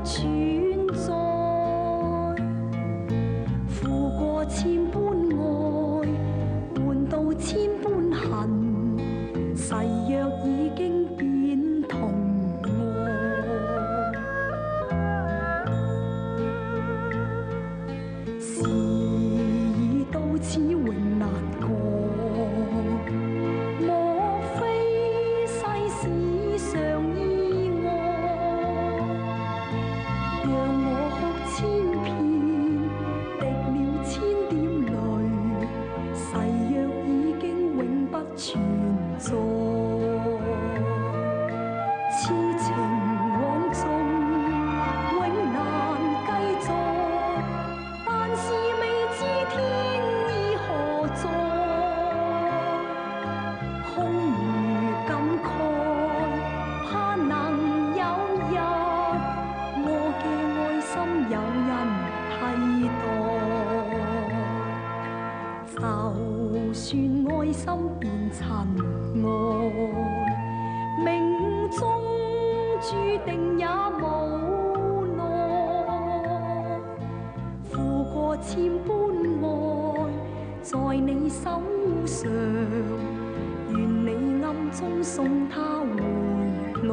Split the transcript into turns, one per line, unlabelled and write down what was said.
存在，付過千般愛，換到千般恨，誓約已經變同愛。時已到此永難過，莫非世事常意外？讓我哭千遍，滴了千點淚，誓約已經永不存在。痴情往縱永難繼續，但是未知天意何在，空餘感慨，盼能有日我嘅愛心有人替代。就算愛心變塵埃，命中注定也無奈。付過千般愛，在你手上，願你暗中送他回來。